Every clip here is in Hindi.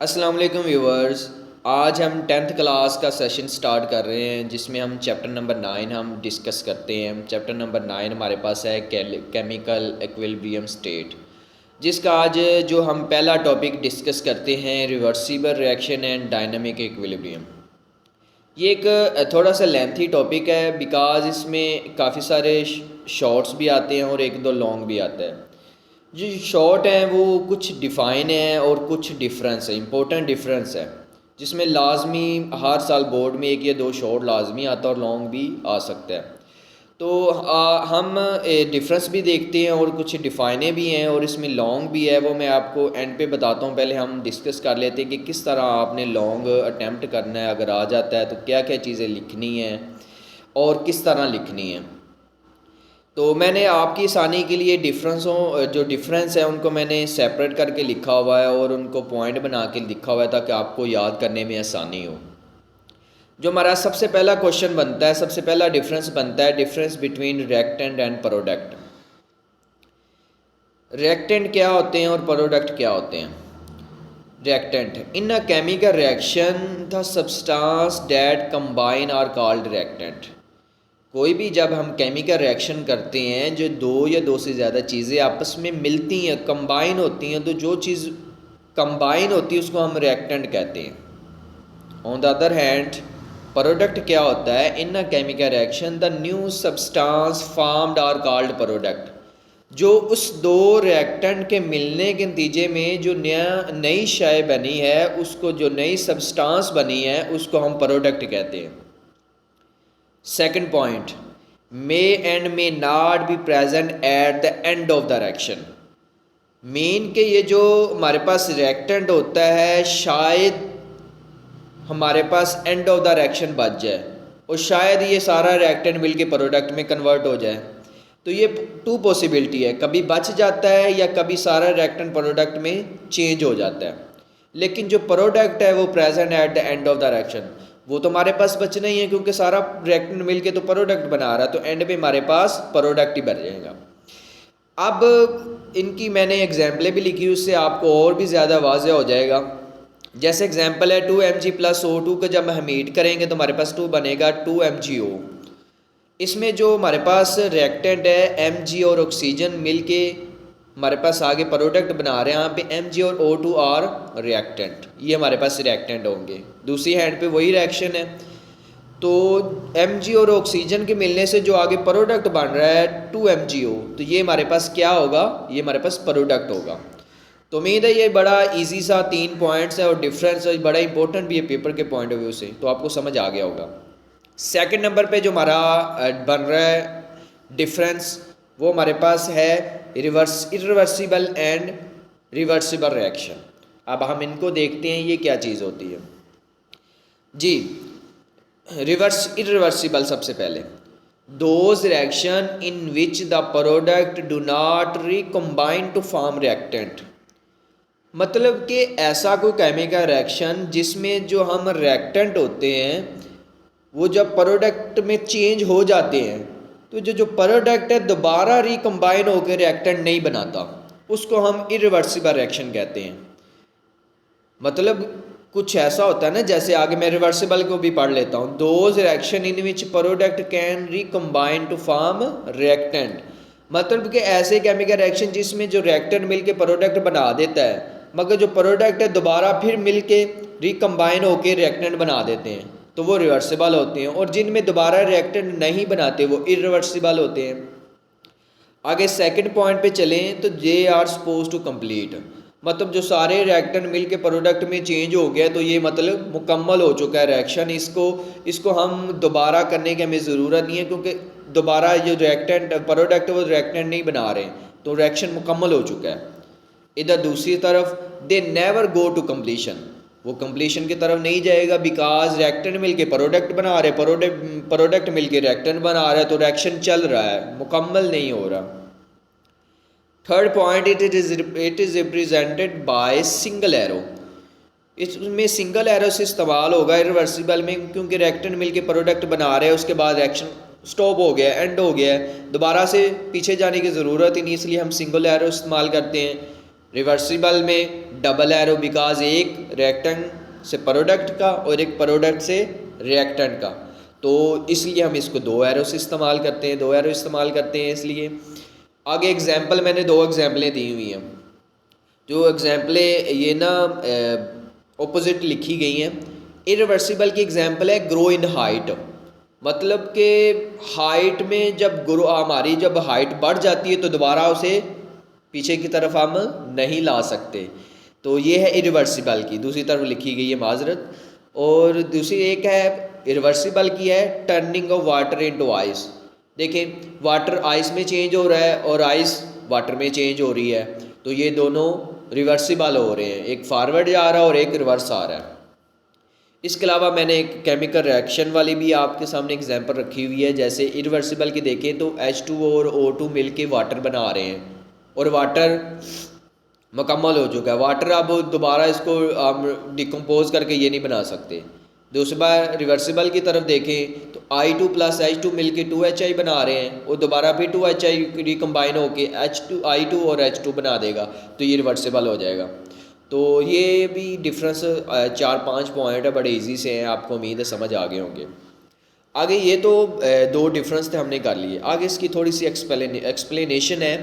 अस्सलाम वालेकुम व्यूवर्स। आज हम टेंथ क्लास का सेशन स्टार्ट कर रहे हैं जिसमें हम चैप्टर नंबर 9 हम डिस्कस करते हैं। चैप्टर नंबर 9 हमारे पास है केमिकल इक्विलिब्रियम स्टेट, जिसका आज जो हम पहला टॉपिक डिस्कस करते हैं reversible reaction and dynamic equilibrium. ये एक थोड़ा सा लेंथी टॉपिक है बिकॉज़ इसमें काफ़ी सारे शॉर्ट्स भी आते हैं और एक दो लॉन्ग भी आता है। जो शॉर्ट हैं वो कुछ डिफ़ाइन है और कुछ डिफरेंस है, इंपॉर्टेंट डिफरेंस है, जिसमें लाजमी हर साल बोर्ड में एक या दो शॉर्ट लाजमी आता है और लॉन्ग भी आ सकता है। तो हम डिफरेंस भी देखते हैं और कुछ डिफ़ाइने भी हैं और इसमें लॉन्ग भी है, वो मैं आपको एंड पे बताता हूँ। पहले हम डिस्कस कर लेते हैं कि किस तरह आपने लॉन्ग अटैम्प्ट करना है, अगर आ जाता है तो क्या क्या चीज़ें लिखनी हैं और किस तरह लिखनी है। तो मैंने आपकी आसानी के लिए जो डिफरेंस है उनको मैंने सेपरेट करके लिखा हुआ है और उनको पॉइंट बना के लिखा हुआ है ताकि आपको याद करने में आसानी हो। जो हमारा सबसे पहला क्वेश्चन बनता है, सबसे पहला डिफरेंस बनता है difference between reactant and product. Reactant क्या होते हैं और प्रोडक्ट क्या होते हैं। Reactant in a chemical reaction the substance that combine are called reactant. कोई भी जब हम केमिकल रिएक्शन करते हैं, जो दो या दो से ज़्यादा चीज़ें आपस में मिलती हैं, कंबाइन होती हैं, तो जो चीज़ कंबाइन होती है उसको हम रिएक्टेंट कहते हैं। On the other hand product क्या होता है, in a chemical reaction the new substance formed are called product. जो उस दो रिएक्टेंट के मिलने के नतीजे में जो नई शय बनी है, उसको जो नई सब्सटेंस बनी है उसको हम प्रोडक्ट कहते हैं। Second point, may and may not be present at the end of the reaction. Main के ये जो हमारे पास रिएक्टेंट होता है, शायद हमारे पास एंड ऑफ द रिएक्शन बच जाए और शायद ये सारा रिएक्टेंट मिलके प्रोडक्ट में कन्वर्ट हो जाए। तो ये टू पॉसिबिलिटी है, कभी बच जाता है या कभी सारा रिएक्टेंट प्रोडक्ट में चेंज हो जाता है। लेकिन जो प्रोडक्ट है वो present at the end of the reaction, वो तो हमारे पास बचना ही है क्योंकि सारा रिएक्टेंट मिलके तो प्रोडक्ट बना रहा है, तो एंड पे हमारे पास प्रोडक्ट ही बच जाएगा। अब इनकी मैंने एग्जाम्पलें भी लिखी, उससे आपको और भी ज़्यादा वाज़ेह हो जाएगा। जैसे एग्जाम्पल है 2 mg प्लस O2 को जब हम हीट करेंगे तो हमारे पास 2 बनेगा 2 mgO। इसमें जो हमारे पास रिएक्टेंट है Mg और ऑक्सीजन मिलके हमारे पास आगे प्रोडक्ट बना रहे हैं। यहाँ पे Mg और O2 आर रिएक्टेंट, ये हमारे पास रिएक्टेंट होंगे। दूसरी हैंड पे वही रिएक्शन है, तो Mg और ऑक्सीजन के मिलने से जो आगे प्रोडक्ट बन रहा है 2 mgO, तो ये हमारे पास क्या होगा, ये हमारे पास प्रोडक्ट होगा। तो उम्मीद है ये बड़ा इजी सा 3 पॉइंट्स है और डिफरेंस बड़ा इंपॉर्टेंट भी है पेपर के पॉइंट ऑफ व्यू से, तो आपको समझ आ गया होगा। सेकंड नंबर पे जो हमारा बन रहा है डिफरेंस, वो हमारे पास है इरिवर्सिबल एंड रिवर्सिबल रिएक्शन। अब हम इनको देखते हैं ये क्या चीज़ होती है जी। इरिवर्सिबल सबसे पहले, those reaction in which the product do not recombine to form reactant. मतलब कि ऐसा कोई केमिकल रिएक्शन जिसमें जो हम रिएक्टेंट होते हैं वो जब प्रोडक्ट में चेंज हो जाते हैं, तो जो प्रोडक्ट है दोबारा रिकम्बाइन होकर रिएक्टेंट नहीं बनाता, उसको हम इरिवर्सिबल रिएक्शन कहते हैं। मतलब कुछ ऐसा होता है ना, जैसे आगे मैं रिवर्सिबल को भी पढ़ लेता हूँ। Those reaction in which product can recombine to form reactant, मतलब कि ऐसे केमिकल रिएक्शन जिसमें जो रिएक्टेंट मिलके प्रोडक्ट बना देता है, मगर जो प्रोडक्ट है दोबारा फिर मिलके रिकम्बाइन होकर रिएक्टेंट बना देते हैं, तो वो रिवर्सिबल होते हैं। और जिनमें दोबारा रिएक्टेंट नहीं बनाते वो इरिवर्सिबल होते हैं। आगे सेकंड पॉइंट पे चलें तो they are suppose to complete, मतलब जो सारे रिएक्टेंट मिलके प्रोडक्ट में चेंज हो गया तो ये मतलब मुकम्मल हो चुका है रिएक्शन। इसको हम दोबारा करने की हमें ज़रूरत नहीं है, क्योंकि दोबारा जो रिएक्टेंट प्रोडक्ट वो रिएक्टेंट नहीं बना रहे, तो रिएक्शन मुकम्मल हो चुका है। इधर दूसरी तरफ they never go to completion, वो कम्प्लीशन की तरफ नहीं जाएगा बिकॉज रिएक्टेंट मिलके प्रोडक्ट बना रहे, प्रोडक्ट मिलके रिएक्टेंट बना रहा है, तो रिएक्शन चल रहा है, मुकम्मल नहीं हो रहा। Third point, it is represented by single arrow. इसमें सिंगल एरो से इस्तेमाल होगा इरिवर्सिबल में, क्योंकि रिएक्टेंट मिलके प्रोडक्ट बना रहे हैं, उसके बाद रिएक्शन स्टॉप हो गया, एंड हो गया है, दोबारा से पीछे जाने की ज़रूरत ही नहीं, इसलिए हम सिंगल एरो इस्तेमाल करते हैं। रिवर्सिबल में डबल एरो बिकॉज एक रिएक्टेंट से प्रोडक्ट का और एक प्रोडक्ट से रिएक्टेंट का, तो इसलिए हम इसको दो एरो से इस्तेमाल करते हैं, दो एरो इस्तेमाल करते हैं इसलिए। आगे एग्जांपल मैंने दो एग्जांपलें दी हुई हैं, जो एग्जांपलें ये ना ऑपोजिट लिखी गई हैं। इरिवर्सिबल की एग्जांपल है ग्रो इन हाइट, मतलब कि हाइट में जब ग्रो हमारी जब हाइट बढ़ जाती है तो दोबारा उसे पीछे की तरफ हम नहीं ला सकते, तो ये है इरिवर्सिबल की, दूसरी तरफ लिखी गई है माजरत। और दूसरी एक है इरिवर्सिबल की है turning of water into ice. देखें वाटर आइस में चेंज हो रहा है और आइस वाटर में चेंज हो रही है, तो ये दोनों रिवर्सिबल हो रहे हैं, एक फॉरवर्ड जा रहा है और एक रिवर्स आ रहा है। इसके अलावा मैंने एक केमिकल रिएक्शन वाली भी आपके सामने एग्जांपल रखी हुई है। जैसे इरिवर्सिबल की देखें तो H2O और O2 मिल के वाटर बना रहे हैं और वाटर मुकम्मल हो चुका है। वाटर अब दोबारा इसको हम डिकम्पोज करके ये नहीं बना सकते। दूसरी बार रिवर्सिबल की तरफ देखें तो I2 प्लस H2 मिल के 2HI बना रहे हैं और दोबारा फिर 2HI रिकम्बाइन होके I2 और H2 बना देगा, तो ये रिवर्सिबल हो जाएगा। तो ये भी डिफरेंस 4-5 पॉइंट है, बड़े इजी से हैं, आपको उम्मीद है समझ आ गए होंगे। आगे ये तो दो डिफरेंस थे हमने कर लिए, आगे इसकी थोड़ी सी एक्सप्लेनेशन है।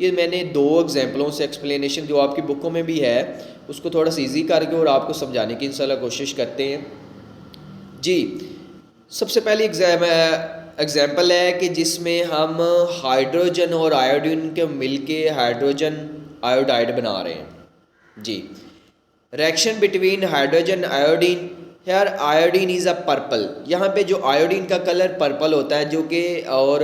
ये मैंने दो एग्जांपलों से एक्सप्लेनेशन जो आपकी बुकों में भी है उसको थोड़ा सा ईजी करके और आपको समझाने की इंशाल्लाह कोशिश करते हैं जी। सबसे पहली एग्जाम्पल है कि जिसमें हम हाइड्रोजन और आयोडीन के मिलके हाइड्रोजन आयोडाइड बना रहे हैं जी। रिएक्शन बिटवीन हाइड्रोजन आयोडीन, यार आयोडीन इज़ अ पर्पल, यहाँ पे जो आयोडीन का कलर पर्पल होता है जो कि, और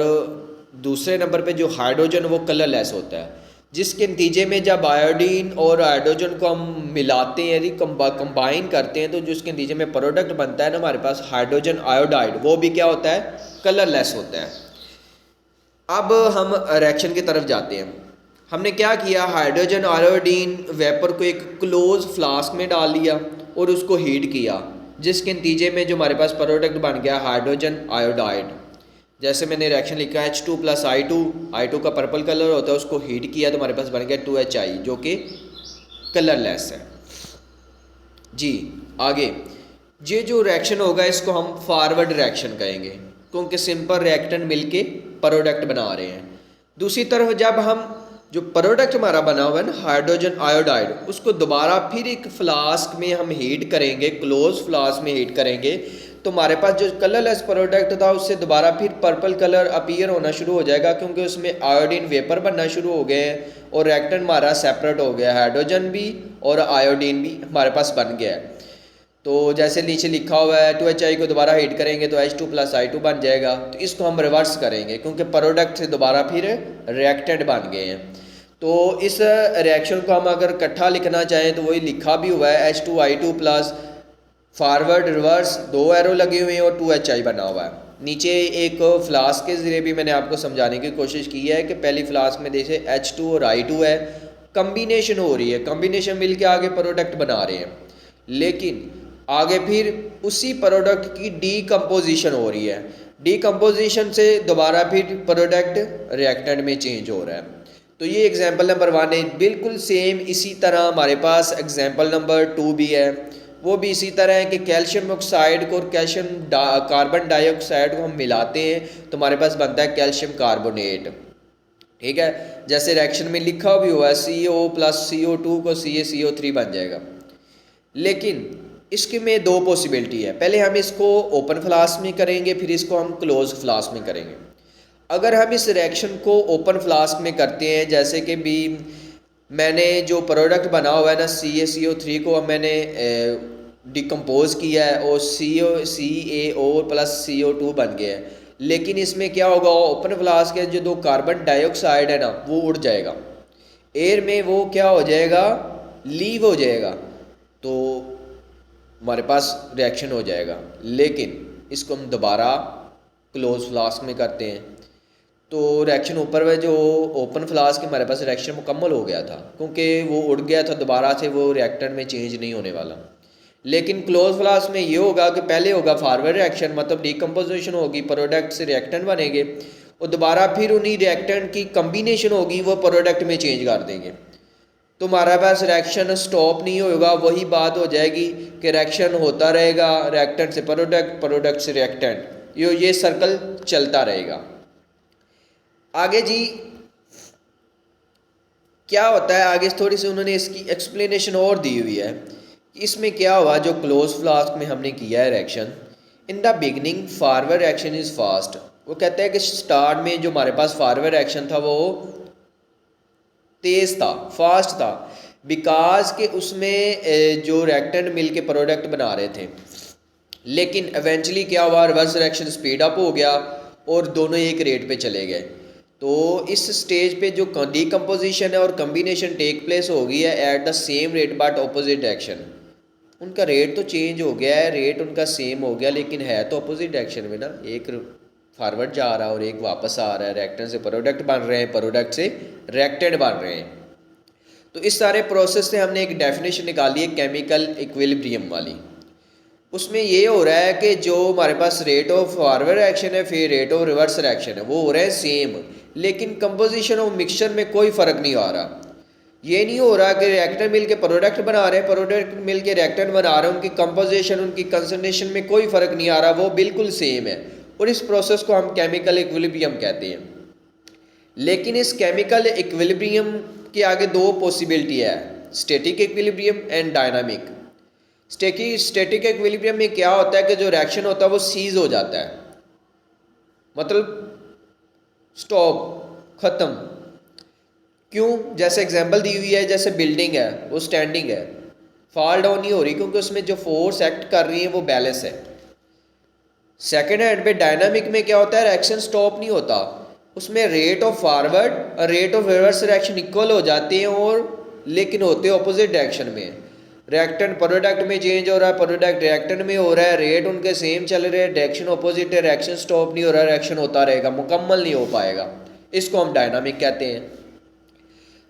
दूसरे नंबर पे जो हाइड्रोजन वो कलरलेस होता है, जिसके नतीजे में जब आयोडीन और हाइड्रोजन को हम मिलाते हैं यदि कंबाइन करते हैं तो जो उसके नतीजे में प्रोडक्ट बनता है ना हमारे पास हाइड्रोजन आयोडाइड, वो भी क्या होता है, कलरलेस होता है। अब हम रिएक्शन की तरफ जाते हैं। हमने क्या किया, हाइड्रोजन आयोडीन वेपर को एक क्लोज फ्लास्क में डाल लिया और उसको हीट किया, जिसके नतीजे में जो हमारे पास प्रोडक्ट बन गया हाइड्रोजन आयोडाइड। जैसे मैंने रिएक्शन लिखा है H2 प्लस I2 का पर्पल कलर होता है, उसको हीट किया तो हमारे पास बन गया 2HI जो कि कलरलेस है जी। आगे ये जो रिएक्शन होगा इसको हम फॉरवर्ड रिएक्शन कहेंगे, क्योंकि सिंपल रिएक्टेंट मिलके प्रोडक्ट बना रहे हैं। दूसरी तरफ जब हम जो प्रोडक्ट हमारा बना हुआ है ना हाइड्रोजन आयोडाइड, उसको दोबारा फिर एक फ्लास्क में हम हीट करेंगे, क्लोज फ्लास्क में हीट करेंगे, तो हमारे पास जो कलरलेस प्रोडक्ट था उससे दोबारा फिर पर्पल कलर अपीयर होना शुरू हो जाएगा, क्योंकि उसमें आयोडीन वेपर बनना शुरू हो गए हैं और रिएक्टेंट हमारा सेपरेट हो गया, हाइड्रोजन भी और आयोडीन भी हमारे पास बन गया है। तो जैसे नीचे लिखा हुआ है 2HI को दोबारा हीट करेंगे तो H2 प्लस I2 बन जाएगा, तो इसको हम रिवर्स करेंगे क्योंकि प्रोडक्ट से दोबारा फिर रिएक्टेंट बन गए हैं। तो इस रिएक्शन को हम अगर इकट्ठा लिखना चाहें तो वही लिखा भी हुआ है H2I2 प्लस फॉरवर्ड रिवर्स दो एरो लगे हुए हैं और 2HI बना हुआ है। नीचे एक फ्लास्क के ज़रिए भी मैंने आपको समझाने की कोशिश की है कि पहली फ्लास्क में जैसे H2 और I2 है, कम्बिनेशन हो रही है, कम्बिनेशन मिल के आगे प्रोडक्ट बना रहे हैं, लेकिन आगे फिर उसी प्रोडक्ट की डीकम्पोजिशन हो रही है, डीकम्पोजिशन से दोबारा फिर प्रोडक्ट रिएक्टेंट में चेंज हो रहा है। तो ये एग्जाम्पल नंबर 1 है। बिल्कुल सेम इसी तरह हमारे पास एग्जाम्पल नंबर 2 भी है, वो भी इसी तरह है कि कैल्शियम ऑक्साइड को और कैल्शियम कार्बन डाइऑक्साइड को हम मिलाते हैं तो हमारे पास बनता है कैल्शियम कार्बोनेट, ठीक है। जैसे रिएक्शन में लिखा भी हुआ है CO प्लस CO2 को CaCO3 बन जाएगा। लेकिन इसके में दो पॉसिबिलिटी है, पहले हम इसको ओपन फ्लास्क में करेंगे, फिर इसको हम क्लोज फ्लास्क में करेंगे। अगर हम इस रिएक्शन को ओपन फ्लास्क में करते हैं, जैसे कि भी मैंने जो प्रोडक्ट बना हुआ है ना CaCO3 को मैंने डिकम्पोज किया है और CaO प्लस CO2 बन गया है, लेकिन इसमें क्या होगा, ओपन फ्लास्क के जो दो कार्बन डाइऑक्साइड है ना वो उड़ जाएगा एयर में, वो क्या हो जाएगा, लीव हो जाएगा, तो हमारे पास रिएक्शन हो जाएगा। लेकिन इसको हम दोबारा क्लोज फ्लास्क में करते हैं तो रिएक्शन ऊपर में जो ओपन फ्लास्क के हमारे पास रिएक्शन मुकम्मल हो गया था, क्योंकि वो उड़ गया था, दोबारा से वो रिएक्टेंट में चेंज नहीं होने वाला। लेकिन क्लोज फ्लास्क में ये होगा कि पहले होगा फॉरवर्ड रिएक्शन, मतलब डिकम्पोजिशन होगी, प्रोडक्ट से रिएक्टेंट बनेंगे और दोबारा फिर उन्हीं रिएक्टेंट की कम्बिनेशन होगी, वो प्रोडक्ट में चेंज कर देंगे। तो हमारे पास रिएक्शन स्टॉप नहीं होगा, वही बात हो जाएगी कि रिएक्शन होता रहेगा, रिएक्टेंट से प्रोडक्ट, प्रोडक्ट से रिएक्टेंट, ये सर्कल चलता रहेगा। आगे जी क्या होता है, आगे थोड़ी सी उन्होंने इसकी एक्सप्लेनेशन और दी हुई है कि इसमें क्या हुआ। जो क्लोज फ्लास्क में हमने किया है reaction, in the beginning forward reaction is fast. वो कहते हैं कि स्टार्ट में जो हमारे पास फॉरवर्ड रिएक्शन था वो तेज़ था, फास्ट था, बिकॉज के उसमें जो रिएक्टेंट मिल के प्रोडक्ट बना रहे थे। लेकिन इवेंचुअली क्या हुआ, रिवर्स रिएक्शन स्पीड अप हो गया और दोनों एक रेट पे चले गए। तो इस स्टेज पे जो डीकम्पोजिशन है और कम्बिनेशन टेक प्लेस हो गई है at the same rate but opposite direction. उनका रेट तो चेंज हो गया है, रेट उनका सेम हो गया, लेकिन है तो अपोजिट डायरेक्शन में ना। एक फॉरवर्ड जा रहा है और एक वापस आ रहा है। रिएक्टेंट से प्रोडक्ट बन रहे हैं, प्रोडक्ट से रिएक्टेंट बन रहे हैं। तो इस सारे प्रोसेस से हमने एक डेफिनेशन निकाली है केमिकल इक्विलिब्रियम वाली। उसमें ये हो रहा है कि जो हमारे पास रेट ऑफ फॉरवर्ड रिएक्शन है फिर रेट ऑफ रिवर्स रिएक्शन है वो हो रहा है सेम, लेकिन कंपोजिशन ऑफ मिक्सचर में कोई फ़र्क नहीं आ रहा। ये नहीं हो रहा कि रिएक्टेंट मिल के प्रोडक्ट बना रहे हैं, प्रोडक्ट मिल के रिएक्टेंट बना रहे हैं, उनकी कंपोजिशन उनकी कंसंट्रेशन में कोई फ़र्क नहीं आ रहा, वो बिल्कुल सेम है। और इस प्रोसेस को हम केमिकल इक्विलिब्रियम कहते हैं। लेकिन इस केमिकल इक्विलिब्रियम के आगे दो पॉसिबिलिटी है, static equilibrium and dynamic. Static equilibrium में क्या होता है कि जो रिएक्शन होता है वो सीज हो जाता है, मतलब स्टॉप, ख़त्म। क्यों? जैसे एग्जांपल दी हुई है, जैसे बिल्डिंग है वो स्टैंडिंग है, फॉल डाउन नहीं हो रही क्योंकि उसमें जो फोर्स एक्ट कर रही है वो बैलेंस है। सेकेंड हैंड पे डायनामिक में क्या होता है, रिएक्शन स्टॉप नहीं होता, उसमें रेट ऑफ फॉरवर्ड और rate of reverse reaction equal हो जाते हैं, और लेकिन होते ऑपोजिट डायरेक्शन में। रिएक्टेंट प्रोडक्ट में चेंज हो रहा है, प्रोडक्ट रिएक्टेंट में हो रहा है, रेट उनके सेम चल रहे हैं, डायरेक्शन ऑपोजिट है, रिएक्शन स्टॉप नहीं हो रहा, रिएक्शन होता रहेगा, मुकम्मल नहीं हो पाएगा। इसको हम डायनामिक कहते हैं।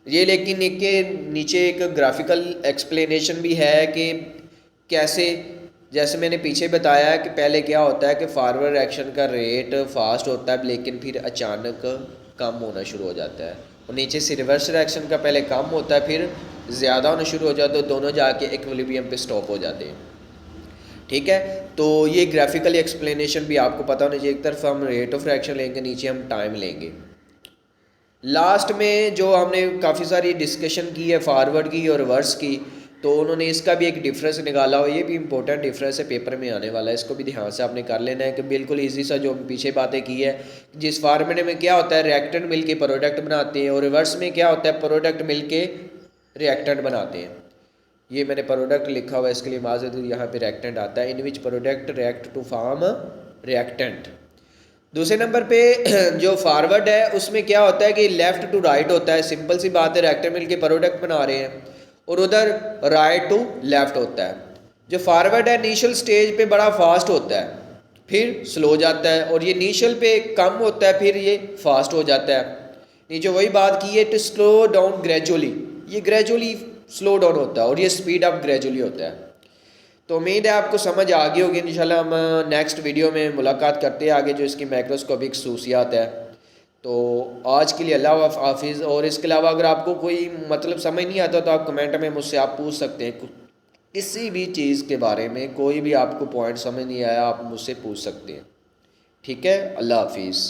ये लेकिन इनके नीचे एक ग्राफिकल एक्सप्लेनेशन भी है कि कैसे, जैसे मैंने पीछे बताया कि पहले क्या होता है कि फॉरवर्ड रिएक्शन का रेट फास्ट होता है लेकिन फिर अचानक कम होना शुरू हो जाता है, और नीचे से रिवर्स रिएक्शन का पहले कम होता है फिर ज़्यादा होना शुरू हो जाता है, दोनों जाके इक्विलिब्रियम पे स्टॉप हो जाते हैं। ठीक है, तो ये ग्राफिकल एक्सप्लेनेशन भी आपको पता होना चाहिए। एक तरफ हम रेट ऑफ रिएक्शन लेंगे, नीचे हम टाइम लेंगे। लास्ट में जो हमने काफ़ी सारी डिस्कशन की है फॉरवर्ड की और रिवर्स की, तो उन्होंने इसका भी एक डिफरेंस निकाला हो, ये भी इंपॉर्टेंट डिफरेंस है, पेपर में आने वाला है, इसको भी ध्यान से आपने कर लेना है कि बिल्कुल इजी सा जो पीछे बातें की है। जिस फार्मूले में क्या होता है, रिएक्टेंट मिल के प्रोडक्ट बनाते हैं, और रिवर्स में क्या होता है, प्रोडक्ट मिल के रिएक्टेंट बनाते हैं। ये मैंने प्रोडक्ट लिखा हुआ है, इसके लिए माजूद यहाँ पे रिएक्टेंट आता है, in which product react to form reactant. दूसरे नंबर पे जो फॉरवर्ड है उसमें क्या होता है कि लेफ़्ट टू राइट होता है, सिंपल सी बात है, रिएक्टेंट मिल के प्रोडक्ट बना रहे हैं, और उधर राइट टू लेफ़्ट होता है। जो फॉरवर्ड है इनिशियल स्टेज पे बड़ा फास्ट होता है, फिर स्लो जाता है, और ये इनिशियल पे कम होता है फिर ये फास्ट हो जाता है। नीचे वही बात की है, टू स्लो डाउन ग्रेजुअली, ये ग्रेजुअली स्लो डाउन होता है और ये स्पीड अप ग्रेजुअली होता है। तो उम्मीद है आपको समझ आ गई होगी। इंशाल्लाह हम नेक्स्ट वीडियो में मुलाकात करते हैं आगे जो इसकी माइक्रोस्कोपिक खसूसियात है। तो आज के लिए अल्लाह हाफिज़। और इसके अलावा अगर आपको कोई मतलब समझ नहीं आता तो आप कमेंट में मुझसे आप पूछ सकते हैं, किसी भी चीज़ के बारे में कोई भी आपको पॉइंट समझ नहीं आया आप मुझसे पूछ सकते हैं। ठीक है, अल्लाह हाफिज़।